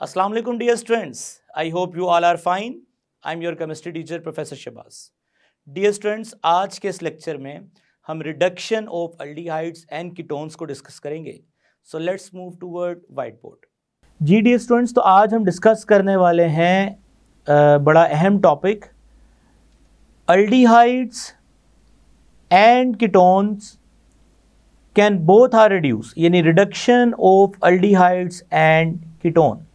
Assalamu alaikum dear students. I hope you all are fine. I'm your chemistry teacher Professor Shabazz. Dear students, आज के इस lecture में हम reduction of aldehydes and ketones को discuss करेंगे. So let's move toward white board. जी dear students, तो आज हम डिस्कस करने वाले हैं बड़ा अहम topic aldehydes and ketones can both are reduce, यानी reduction of aldehydes and ketone.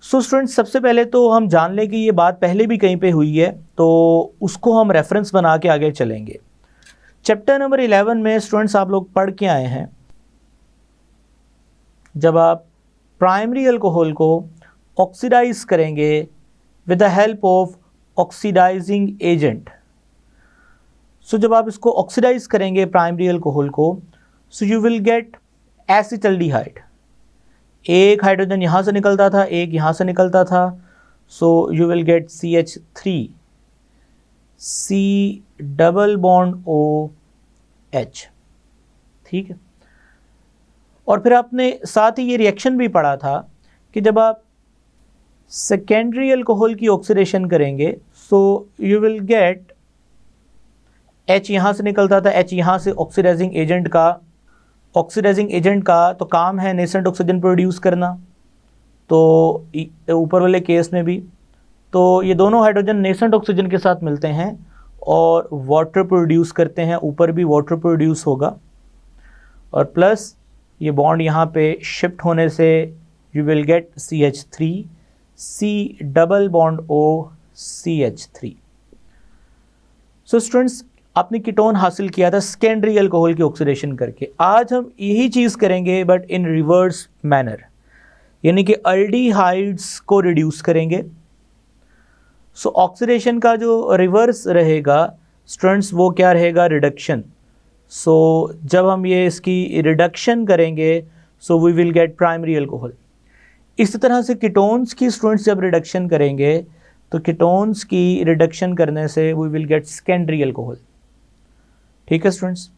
So students, सबसे पहले तो हम जान लें कि ये बात पहले भी कहीं पे हुई है, तो उसको हम रेफरेंस बना के आगे चलेंगे. चैप्टर नंबर 11 में स्टूडेंट्स आप लोग पढ़ के आए हैं, जब आप प्राइमरी अल्कोहल को ऑक्सीडाइज करेंगे with the help of oxidising agent. So जब आप इसको ऑक्सीडाइज करेंगे प्राइमरी अल्कोहल को, so you will get acetaldehyde. एक हाइड्रोजन यहाँ से निकलता था, एक यहाँ से निकलता था, so you will get CH3, C double bond OH. ठीक है. और फिर आपने साथ ही ये रिएक्शन भी पढ़ा था कि जब आप सेकेंडरी अल्कोहल की ऑक्सीडेशन करेंगे, सो यू विल गेट H यहाँ से निकलता था, H यहाँ से ऑक्सीडाइजिंग एजेंट का तो काम है नेसेंट ऑक्सीजन प्रोड्यूस करना. तो ऊपर वाले केस में भी तो ये दोनों हाइड्रोजन नेसेंट ऑक्सीजन के साथ मिलते हैं और वाटर प्रोड्यूस करते हैं. ऊपर भी वाटर प्रोड्यूस होगा और प्लस ये बॉन्ड यहाँ पे शिफ्ट होने से you will get CH3, C double bond OCH3. So students, आपने कीटोन हासिल किया था सेकेंडरी अल्कोहल की ऑक्सीडेशन करके. आज हम यही चीज़ करेंगे बट इन रिवर्स मैनर, यानी कि अल्डिहाइड्स को रिड्यूस करेंगे. सो ऑक्सीडेशन का जो रिवर्स रहेगा स्टूडेंट्स, वो क्या रहेगा? रिडक्शन. सो जब हम ये इसकी रिडक्शन करेंगे, so we will get primary alcohol. इसी तरह से कीटोन्स की स्टूडेंट्स जब रिडक्शन करेंगे, तो कीटोन्स की रिडक्शन करने से we will get secondary alcohol. ठीक है स्टूडेंट्स.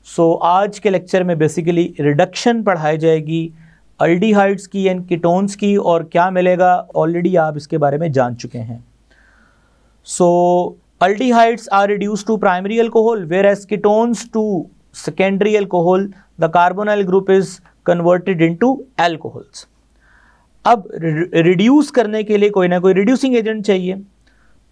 सो आज के लेक्चर में बेसिकली रिडक्शन पढ़ाई जाएगी अल्डिहाइड्स की एंड कीटोन्स की, और क्या मिलेगा ऑलरेडी आप इसके बारे में जान चुके हैं. सो aldehydes are reduced to primary alcohol, whereas ketones to secondary alcohol. The carbonyl group is converted into alcohols. अब रिड्यूस करने के लिए कोई ना कोई रिड्यूसिंग एजेंट चाहिए.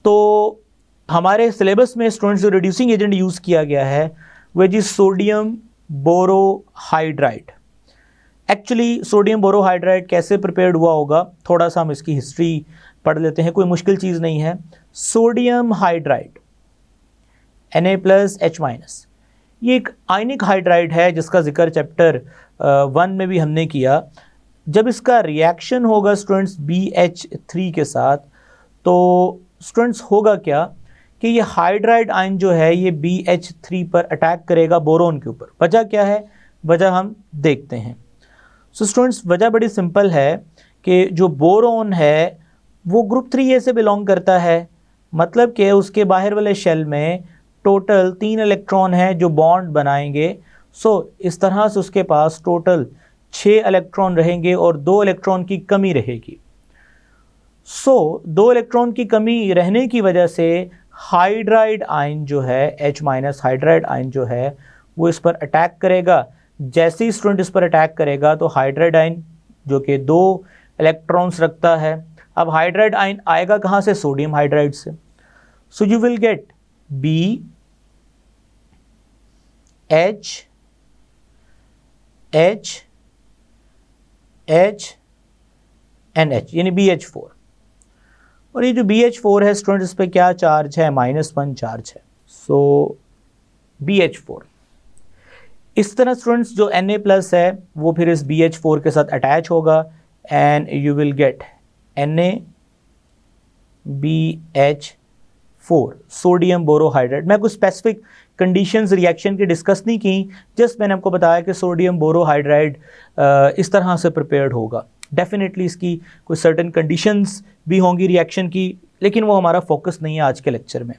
तो हमारे सिलेबस में स्टूडेंट्स जो रिड्यूसिंग एजेंट यूज़ किया गया है वह जी sodium borohydride. Actually sodium borohydride कैसे प्रिपेयर्ड हुआ होगा, थोड़ा सा हम इसकी हिस्ट्री पढ़ लेते हैं, कोई मुश्किल चीज़ नहीं है. सोडियम हाइड्राइड Na+H-, ये एक आयनिक हाइड्राइड है जिसका जिक्र चैप्टर 1 में भी हमने किया. जब इसका रिएक्शन होगा स्टूडेंट्स BH3 के साथ, तो स्टूडेंट्स होगा क्या कि ये हाइड्राइड आयन जो है ये BH3 पर अटैक करेगा बोरोन के ऊपर. वजह क्या है? वजह हम देखते हैं. सो स्टूडेंट्स, वजह बड़ी सिंपल है कि जो बोरोन है वो ग्रुप 3A से बिलोंग करता है. मतलब कि उसके बाहर वाले शेल में टोटल 3 इलेक्ट्रॉन हैं जो बॉन्ड बनाएंगे. सो इस तरह से उसके पास टोटल 6 इलेक्ट्रॉन रहेंगे और 2 इलेक्ट्रॉन की कमी रहेगी. सो 2 इलेक्ट्रॉन की कमी रहने की वजह से हाइड्राइड आयन जो है, H- हाइड्राइड आयन जो है वो इस पर अटैक करेगा. जैसे ही स्टूडेंट इस पर अटैक करेगा तो हाइड्राइड आयन जो कि 2 इलेक्ट्रॉन्स रखता है, अब हाइड्राइड आयन आएगा कहाँ से? सोडियम हाइड्राइड से. सो you will gate B H H H and H, यानी BH4. और ये जो BH4 है स्टूडेंट, इस पर क्या चार्ज है? -1 चार्ज है. सो BH4. इस तरह स्टूडेंट्स जो Na+ है वो फिर इस BH4 के साथ अटैच होगा and you will gate NaBH4, sodium borohydride. मैं कुछ स्पेसिफिक कंडीशंस रिएक्शन की डिस्कस नहीं की, जस्ट मैंने आपको बताया कि सोडियम बोरोहाइड्राइड इस तरह से प्रिपेयर्ड होगा. डेफिनेटली इसकी कुछ सर्टेन कंडीशंस भी होंगी रिएक्शन की, लेकिन वो हमारा फोकस नहीं है आज के लेक्चर में.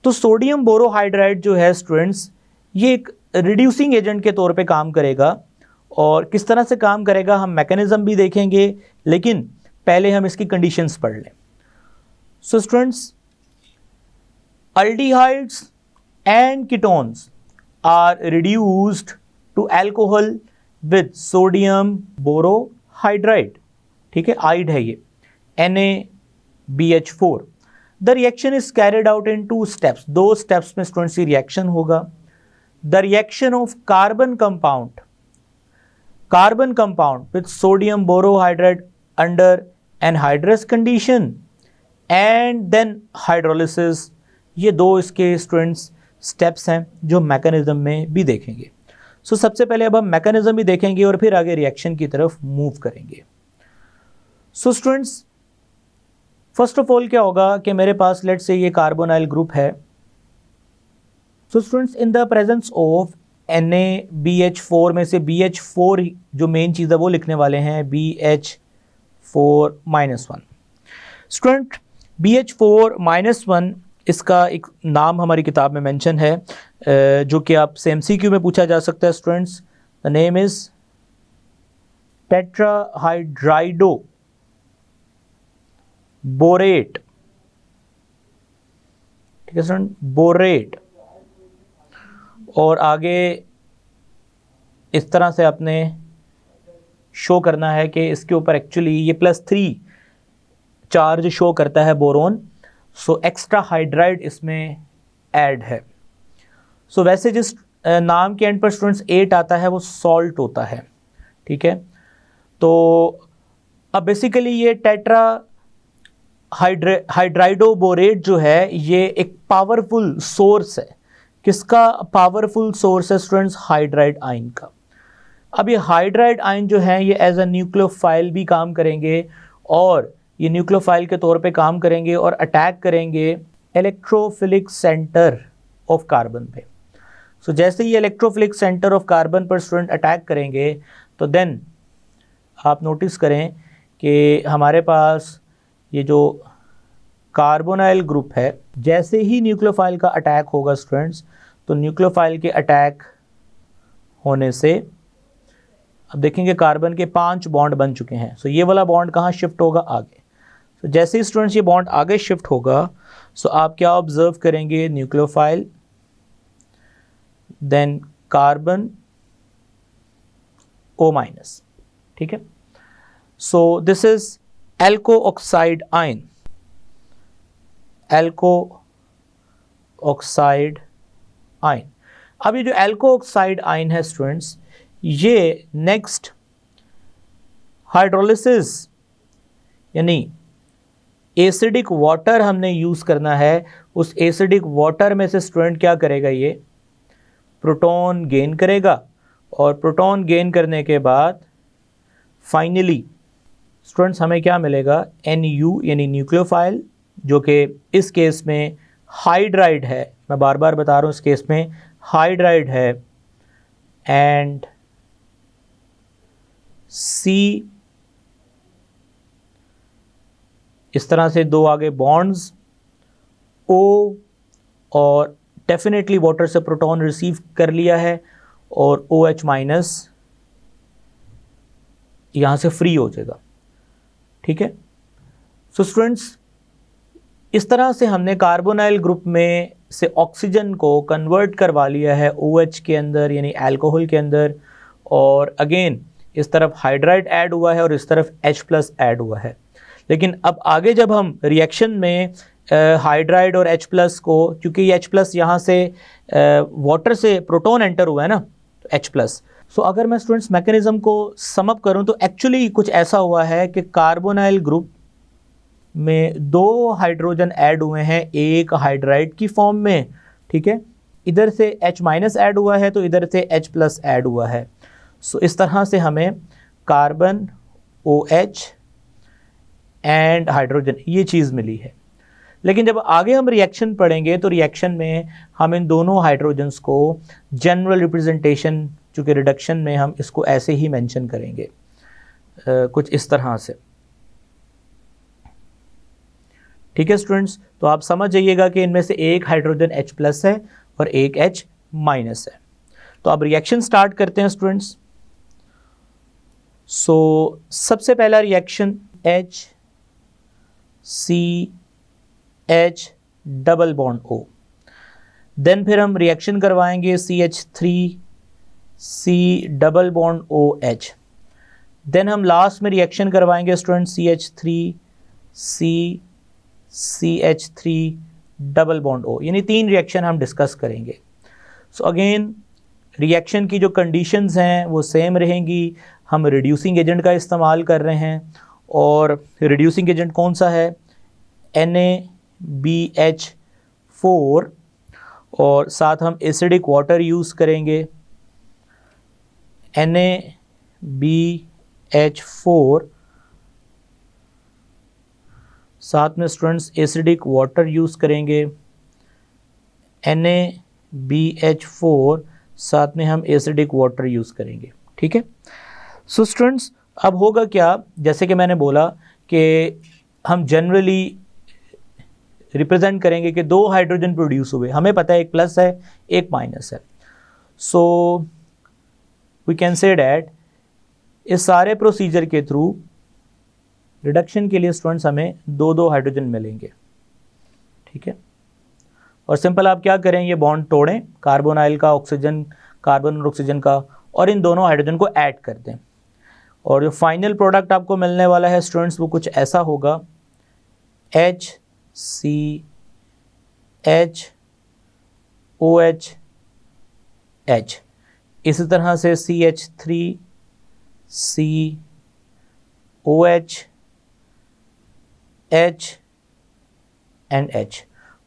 तो सोडियम बोरोहाइड्राइड जो है स्टूडेंट्स, ये एक रिड्यूसिंग एजेंट के तौर पे काम करेगा और किस तरह से काम करेगा हम मैकेनिज्म भी देखेंगे, लेकिन पहले हम इसकी कंडीशंस पढ़ लें। So students, aldehydes and ketones are reduced to alcohol with sodium borohydride, ठीक है, आइड है ये NaBH4। The reaction is carried out in 2 steps, 2 steps में स्टूडेंट्स ये रिएक्शन होगा। The reaction of carbon compound with sodium borohydride under anhydrous condition and then hydrolysis, ये 2 इसके students steps हैं जो मैकेनिज्म में भी देखेंगे। सो सबसे पहले अब हम मैकेनिज्म भी देखेंगे और फिर आगे रिएक्शन की तरफ मूव करेंगे। So students, first of all क्या होगा कि मेरे पास लेट्स से ये कार्बोनाइल ग्रुप है। So students, in the presence of NaBH4 में से BH4 जो मेन चीज़ है वो लिखने वाले हैं, BH4-1। स्टूडेंट, BH4-1 इसका एक नाम हमारी किताब में मेंशन है, जो कि आप से MCQ में पूछा जा सकता है students. The name is tetrahydrido borate, ठीक है स्टूडेंट, बोरेट। और आगे इस तरह से आपने शो करना है कि इसके ऊपर एक्चुअली ये +3 चार्ज शो करता है बोरोन, सो एक्स्ट्रा हाइड्राइड इसमें ऐड है। सो वैसे जिस नाम के एंड पर स्टूडेंट्स 8 आता है वो सॉल्ट होता है, ठीक है। तो अब बेसिकली ये टेट्रा हाइड्राइडोबोरेट जो है ये एक पावरफुल सोर्स है। किसका पावरफुल सोर्स है स्टूडेंट्स? हाइड्राइड आयन का। अब ये हाइड्राइड आयन जो है ये एज अ न्यूक्लियोफाइल भी काम करेंगे और ये न्यूक्लियोफाइल के तौर पे काम करेंगे और अटैक करेंगे इलेक्ट्रोफिलिक सेंटर ऑफ कार्बन पे। सो जैसे ही इलेक्ट्रोफिलिक सेंटर ऑफ कार्बन पर स्टूडेंट अटैक करेंगे तो देन आप नोटिस करें कि हमारे पास ये जो कार्बोनाइल ग्रुप है, जैसे ही न्यूक्लियोफाइल का अटैक होगा स्टूडेंट्स, तो न्यूक्लियोफाइल के अटैक होने से अब देखेंगे कार्बन के 5 बॉन्ड बन चुके हैं। सो ये वाला बॉन्ड कहाँ शिफ्ट होगा? आगे। सो जैसे ही स्टूडेंट्स ये बॉन्ड आगे शिफ्ट होगा, सो आप क्या ऑब्जर्व करेंगे? न्यूक्लियोफाइल, देन कार्बन O-, ठीक है। So this is alkoxide ion, alkoxide ion. अब ये जो एल्को ऑक्साइड आयन है स्टूडेंट्स, ये नेक्स्ट हाइड्रोलिसिस यानी एसिडिक वाटर हमने यूज़ करना है। उस एसिडिक वाटर में से स्टूडेंट क्या करेगा? ये प्रोटॉन गेन करेगा और प्रोटॉन गेन करने के बाद फाइनली स्टूडेंट्स हमें क्या मिलेगा? NU यानी न्यूक्लियोफाइल, जो कि इस केस में हाइड्राइड है। मैं बार बार बता रहा हूँ, इस केस में हाइड्राइड है, एंड C इस तरह से 2 आगे बॉन्ड्स O, और डेफिनेटली वाटर से प्रोटॉन रिसीव कर लिया है और OH- यहाँ से फ्री हो जाएगा, ठीक है। सो स्टूडेंट्स, इस तरह से हमने कार्बोनाइल ग्रुप में से ऑक्सीजन को कन्वर्ट करवा लिया है OH के अंदर यानी अल्कोहल के अंदर, और अगेन इस तरफ हाइड्राइड ऐड हुआ है और इस तरफ H+ ऐड हुआ है। लेकिन अब आगे जब हम रिएक्शन में हाइड्राइड और H+ को, क्योंकि ये H+ यहाँ से वाटर से प्रोटॉन एंटर हुआ है ना, तो H+। सो अगर मैं स्टूडेंट्स मैकेनिज्म को समअप करूँ तो एक्चुअली कुछ ऐसा हुआ है कि कार्बोनाइल ग्रुप में 2 हाइड्रोजन ऐड हुए हैं एक हाइड्राइड की फॉर्म में, ठीक है। इधर से H- ऐड हुआ है तो इधर से H+ ऐड हुआ है। सो इस तरह से हमें कार्बन, OH एंड हाइड्रोजन ये चीज़ मिली है। लेकिन जब आगे हम रिएक्शन पढ़ेंगे तो रिएक्शन में हम इन दोनों हाइड्रोजन्स को जनरल रिप्रेजेंटेशन, चूँकि रिडक्शन में हम इसको ऐसे ही मेंशन करेंगे, कुछ इस तरह से, ठीक है स्टूडेंट्स। तो आप समझ जाइएगा कि इनमें से एक हाइड्रोजन H+ है और एक H- है। तो अब रिएक्शन स्टार्ट करते हैं स्टूडेंट्स। सो सबसे पहला reaction HCH double bond O, then फिर हम रिएक्शन करवाएंगे CH3C double bond OH, then हम लास्ट में रिएक्शन करवाएंगे student CH3CCH3 double bond O, यानी 3 रिएक्शन हम डिस्कस करेंगे। सो अगेन रिएक्शन की जो कंडीशंस हैं वो सेम रहेंगी। हम रिड्यूसिंग एजेंट का इस्तेमाल कर रहे हैं और रिड्यूसिंग एजेंट कौन सा है, NaBH4, और साथ हम एसिडिक वाटर यूज़ करेंगे। NaBH4 साथ में स्टूडेंट्स एसिडिक वाटर यूज़ करेंगे। NaBH4 साथ में हम एसिडिक वाटर यूज़ करेंगे। ठीक है। सो स्टूडेंट्स अब होगा क्या, जैसे कि मैंने बोला कि हम जनरली रिप्रेजेंट करेंगे कि 2 हाइड्रोजन प्रोड्यूस हुए, हमें पता है एक प्लस है एक माइनस है। So we can say that इस सारे प्रोसीजर के थ्रू रिडक्शन के लिए स्टूडेंट्स हमें 2-2 हाइड्रोजन मिलेंगे। ठीक है। और सिंपल आप क्या करें, ये बॉन्ड तोड़ें, कार्बोनाइल का ऑक्सीजन, कार्बन और ऑक्सीजन का, और इन दोनों हाइड्रोजन को ऐड कर दें, और जो फाइनल प्रोडक्ट आपको मिलने वाला है स्टूडेंट्स वो कुछ ऐसा होगा, HCHOHH, इसी तरह से CH3COH H एंड H,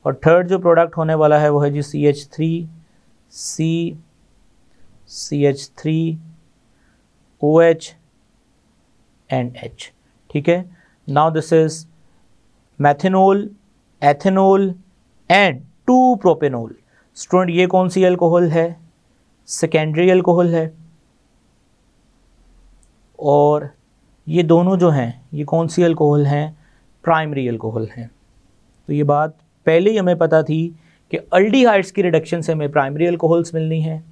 और थर्ड जो प्रोडक्ट होने वाला है वो है जी CH3CH3OH एंड H। ठीक है। Now this is methanol, ethanol and 2 propanol. Student ये कौन सी अल्कोहल है, सेकेंडरी अल्कोहल है, और ये दोनों जो हैं ये कौन सी अल्कोहल हैं, प्राइमरी अल्कोहल हैं। तो ये बात पहले ही हमें पता थी कि अल्डिहाइड्स की रिडक्शन से हमें प्राइमरी अल्कोहल्स मिलनी है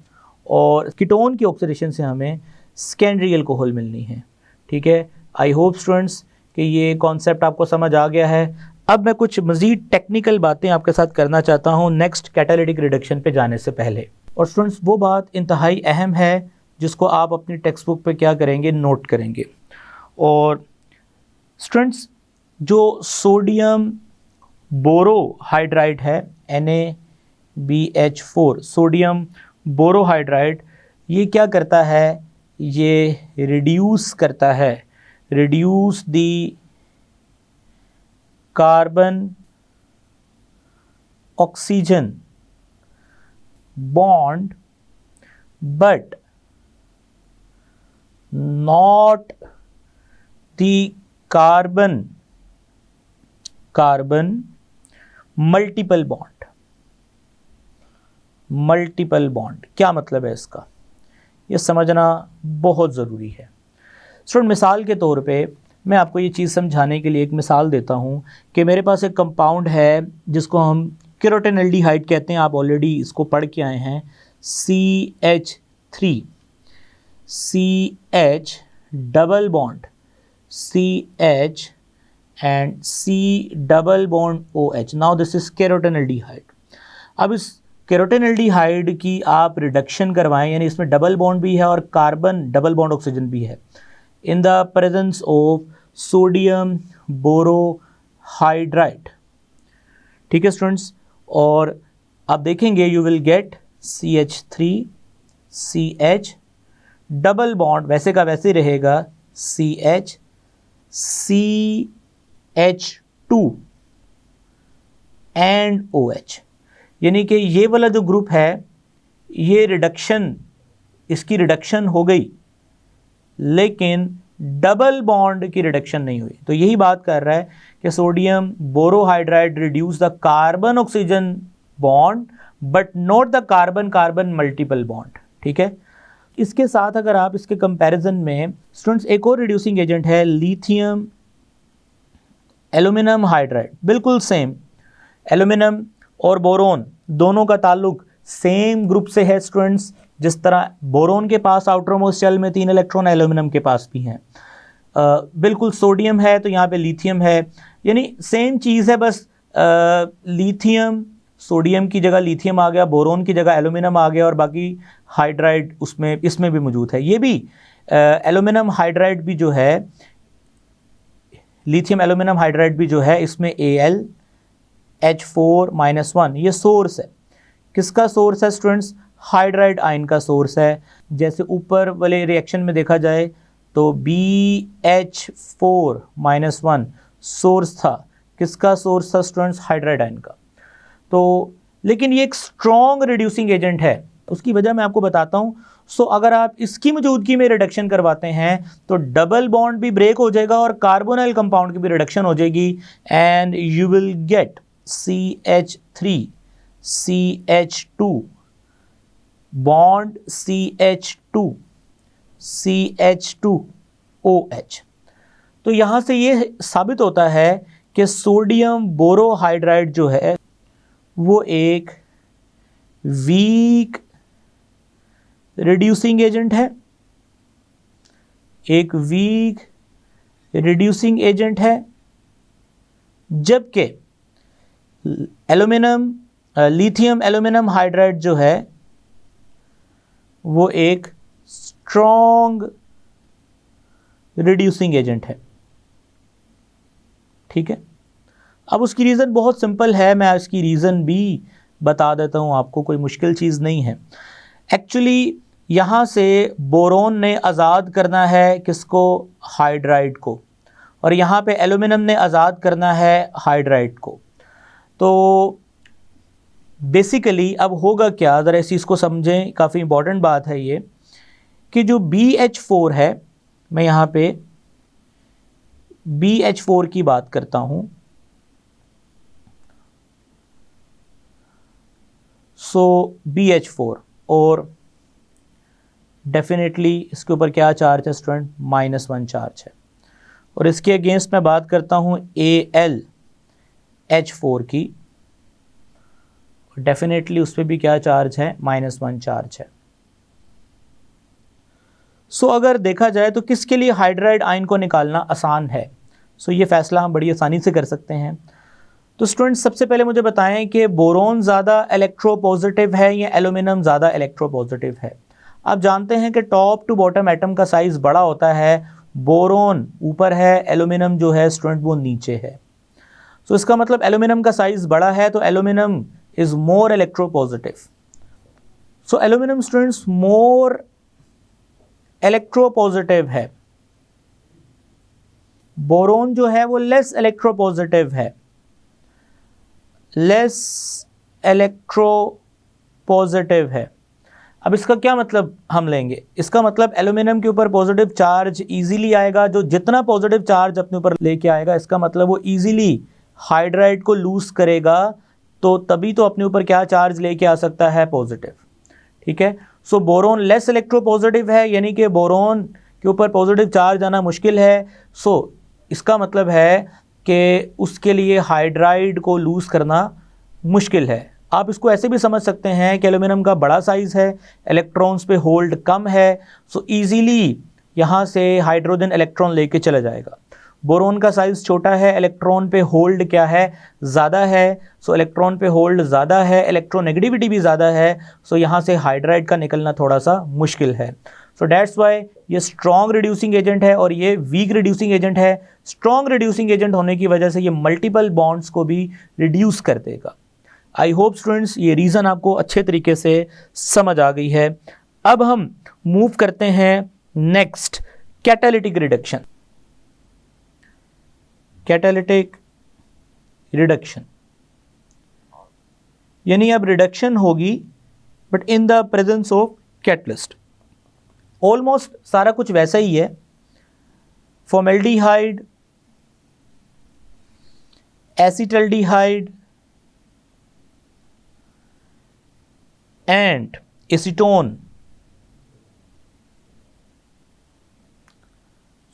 और कीटोन की ऑक्सीडेशन से हमें सेकेंडरी अल्कोहल मिलनी है। ठीक है। आई होप स्टूडेंट्स कि ये कॉन्सेप्ट आपको समझ आ गया है। अब मैं कुछ मज़ीद टेक्निकल बातें आपके साथ करना चाहता हूँ नेक्स्ट कैटालिटिक रिडक्शन पे जाने से पहले, और स्टूडेंट्स वो बात इंतहाई अहम है जिसको आप अपनी टेक्स्ट बुक पे क्या करेंगे, नोट करेंगे। और स्टूडेंट्स जो सोडियम बोरोहाइड्राइड है NaBH4, सोडियम बोरोहाइड्राइड, ये क्या करता है, ये रिड्यूस करता है, reduce the carbon oxygen bond but not the carbon multiple bond. क्या मतलब है इसका, ये समझना बहुत ज़रूरी है। स्टूडेंट मिसाल के तौर पे मैं आपको ये चीज़ समझाने के लिए एक मिसाल देता हूँ कि मेरे पास एक कंपाउंड है जिसको हम केरोटेनल्डिहाइड कहते हैं, आप ऑलरेडी इसको पढ़ के आए हैं, CH double bond CH and C double bond OH। Now this is carotenaldehyde. अब इस केरोटेनल्डिहाइड की आप रिडक्शन करवाएं, यानी इसमें डबल बॉन्ड भी है और कार्बन डबल बॉन्ड ऑक्सीजन भी है, in the presence of sodium borohydride. ठीक है स्टूडेंट्स, और आप देखेंगे you will gate CH3CH double bond वैसे का वैसे रहेगा CH CH2 एंड OH, यानी कि ये वाला जो ग्रुप है ये रिडक्शन, इसकी रिडक्शन हो गई लेकिन डबल बॉन्ड की रिडक्शन नहीं हुई। तो यही बात कर रहा है कि sodium borohydride reduce the carbon oxygen bond but not the carbon carbon multiple bond. ठीक है। इसके साथ अगर आप इसके कंपैरिजन में स्टूडेंट्स एक और रिड्यूसिंग एजेंट है लिथियम एल्यूमिनियम हाइड्राइड, बिल्कुल सेम, एल्यूमिनियम और बोरोन दोनों का ताल्लुक सेम ग्रुप से है स्टूडेंट्स, जिस तरह बोरोन के पास आउटर मोस्ट शेल में 3 इलेक्ट्रॉन, एल्यूमिनियम के पास भी हैं। बिल्कुल सोडियम है तो यहाँ पे लिथियम है, यानी सेम चीज़ है, बस लिथियम सोडियम की जगह लिथियम आ गया, बोरोन की जगह एल्यूमिनियम आ गया, और बाकी हाइड्राइड उसमें इसमें भी मौजूद है। ये भी एल्यूमिनियम हाइड्राइड भी जो है, लिथियम एल्यूमिनियम हाइड्राइड भी जो है, इसमें AlH4-1 ये सोर्स है। किसका सोर्स है स्टूडेंट्स? हाइड्राइड आयन का सोर्स है। जैसे ऊपर वाले रिएक्शन में देखा जाए तो BH4-1 सोर्स था। किसका सोर्स था स्टूडेंट्स? हाइड्राइड आयन का। तो लेकिन ये एक स्ट्रॉन्ग रिड्यूसिंग एजेंट है, उसकी वजह मैं आपको बताता हूँ। सो अगर आप इसकी मौजूदगी में रिडक्शन करवाते हैं तो डबल बॉन्ड भी ब्रेक हो जाएगा और कार्बोनाइल कंपाउंड की भी रिडक्शन हो जाएगी, and you will gate CH3CH2 bond CH2OH। तो यहाँ से ये साबित होता है कि सोडियम बोरोहाइड्राइड जो है वो एक वीक रिड्यूसिंग एजेंट है, एक वीक रिड्यूसिंग एजेंट है, जबकि एल्यूमिनियम लिथियम एल्यूमिनियम हाइड्राइड जो है वो एक स्ट्रॉन्ग रिड्यूसिंग एजेंट है। ठीक है, अब उसकी रीज़न बहुत सिंपल है, मैं उसकी रीज़न भी बता देता हूँ आपको, कोई मुश्किल चीज़ नहीं है। एक्चुअली यहाँ से बोरोन ने आज़ाद करना है किसको? हाइड्राइड को, और यहाँ पे एल्यूमिनियम ने आज़ाद करना है हाइड्राइड को। तो बेसिकली अब होगा क्या, ज़रा इस चीज़ को समझें, काफ़ी इंपॉर्टेंट बात है ये, कि जो BH4 है, मैं यहाँ पे BH4 की बात करता हूँ। सो BH4, और डेफिनेटली इसके ऊपर क्या चार्ज है स्टूडेंट? -1 चार्ज है। और इसके अगेंस्ट मैं बात करता हूँ AlH4 की, डेफिनेटली उस पर भी क्या चार्ज है? -1 चार्ज है। सो अगर देखा जाए तो किसके लिए हाइड्राइड आयन को निकालना आसान है? सो ये फैसला हम बड़ी आसानी से कर सकते हैं। तो स्टूडेंट्स सबसे पहले मुझे बताएं कि बोरोन ज़्यादा इलेक्ट्रोपॉजिटिव है या एल्यूमिनियम ज़्यादा इलेक्ट्रोपॉजिटिव है? आप जानते हैं कि टॉप टू बॉटम एटम का साइज़ बड़ा होता है, बोरोन ऊपर है, एल्यूमिनियम जो है स्टूडेंट वो नीचे है। सो इसका मतलब एल्यूमिनियम का साइज़ बड़ा है, तो aluminium is more electropositive. So aluminium students more electropositive है, बोरोन जो है वो लेस इलेक्ट्रोपॉजिटिव है, लेस इलेक्ट्रोपॉजिटिव है। अब इसका क्या मतलब हम लेंगे? इसका मतलब एल्यूमिनियम के ऊपर पॉजिटिव चार्ज इजीली आएगा, जो जितना पॉजिटिव चार्ज अपने ऊपर लेके आएगा, इसका मतलब वो इजीली हाइड्राइड को लूज करेगा, तो तभी तो अपने ऊपर क्या चार्ज लेके आ सकता है? पॉजिटिव। ठीक है, सो बोरोन लेस इलेक्ट्रोपॉजिटिव है, यानी कि बोरोन के ऊपर पॉजिटिव चार्ज आना मुश्किल है। सो इसका मतलब है कि उसके लिए हाइड्राइड को लूज करना मुश्किल है। आप इसको ऐसे भी समझ सकते हैं कि एल्यूमिनियम का बड़ा साइज़ है, इलेक्ट्रॉन्स पे होल्ड कम है, सो इजीली यहाँ से हाइड्रोजन इलेक्ट्रॉन लेके चला जाएगा। बोरोन का साइज़ छोटा है, इलेक्ट्रॉन पे होल्ड क्या है? ज़्यादा है। सो इलेक्ट्रॉन पे होल्ड ज़्यादा है, इलेक्ट्रोनेगेटिविटी भी ज़्यादा है, सो यहाँ से हाइड्राइड का निकलना थोड़ा सा मुश्किल है। सो दैट्स वाई ये स्ट्रॉन्ग रिड्यूसिंग एजेंट है और ये वीक रिड्यूसिंग एजेंट है। स्ट्रॉन्ग रिड्यूसिंग एजेंट होने की वजह से ये मल्टीपल बॉन्ड्स को भी रिड्यूस कर देगा। आई होप स्टूडेंट्स ये रीज़न आपको अच्छे तरीके से समझ आ गई है। अब हम मूव करते हैं next, catalytic reduction. Catalytic reduction यानी अब रिडक्शन होगी but in the presence of catalyst. Almost सारा कुछ वैसा ही है। Formaldehyde, acetaldehyde and acetone.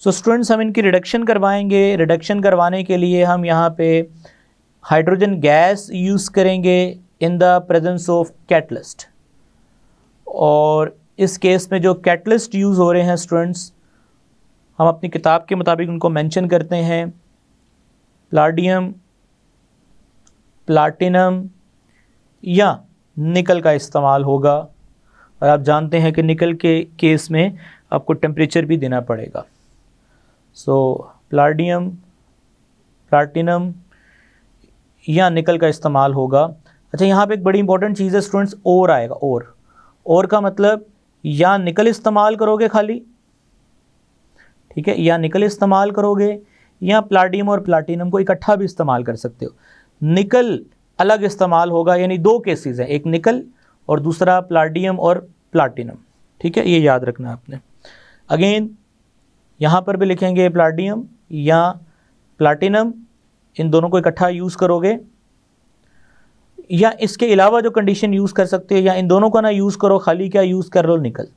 So students हम इनकी रिडक्शन करवाएंगे। रिडक्शन करवाने के लिए हम यहाँ पे हाइड्रोजन गैस यूज़ करेंगे in the presence of catalyst. और इस केस में जो कैटलिस्ट यूज़ हो रहे हैं स्टूडेंट्स, हम अपनी किताब के मुताबिक उनको मेंशन करते हैं। प्लाटियम, प्लाटिनम या निकल का इस्तेमाल होगा। और आप जानते हैं कि निकल के केस में आपको टेम्परेचर भी देना पड़ेगा। सो प्लाटियम, प्लाटिनम या निकल का इस्तेमाल होगा। अच्छा, यहाँ पे एक बड़ी इंपॉर्टेंट चीज़ है स्टूडेंट्स, और आएगा। और का मतलब या निकल इस्तेमाल करोगे खाली, ठीक है, या निकल इस्तेमाल करोगे, या प्लाटियम और प्लाटिनम को इकट्ठा भी इस्तेमाल कर सकते हो। निकल अलग इस्तेमाल होगा, यानी दो केसेस हैं, एक निकल और दूसरा प्लाटियम और प्लाटिनम, ठीक है, ये याद रखना आपने। अगेन यहाँ पर भी लिखेंगे प्लाटियम या प्लाटिनम, इन दोनों को इकट्ठा यूज़ करोगे, या इसके अलावा जो कंडीशन यूज़ कर सकते हो, या इन दोनों को ना यूज़ करो, खाली क्या यूज़ कर लो, निकल।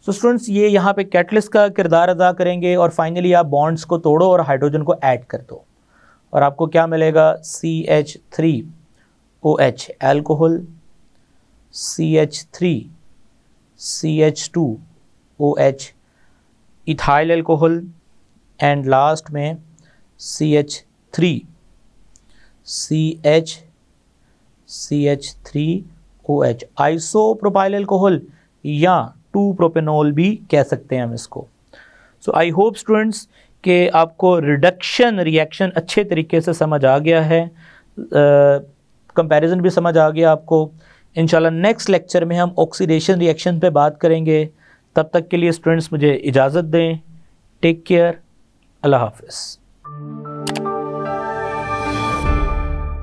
सो स्टूडेंट्स, ये यहाँ पे कैटलिस्ट का किरदार अदा करेंगे। और फाइनली आप बॉन्ड्स को तोड़ो और हाइड्रोजन को ऐड कर दो, और आपको क्या मिलेगा, CH3OH alcohol, CH3 CH2OH ethyl alcohol, and last में CH3 CH3OH आइसोप्रोपाइल एल्कोहल या 2-प्रोपेनॉल भी कह सकते हैं हम इसको। सो आई होप स्टूडेंट्स कि आपको रिडक्शन रिएक्शन अच्छे तरीके से समझ आ गया है, कंपैरिजन भी समझ आ गया आपको। इंशाल्लाह नेक्स्ट लेक्चर में हम ऑक्सीडेशन रिएक्शन पे बात करेंगे। तब तक के लिए स्टूडेंट्स मुझे इजाज़त दें। टेक केयर, अल्लाह हाफ़िज़।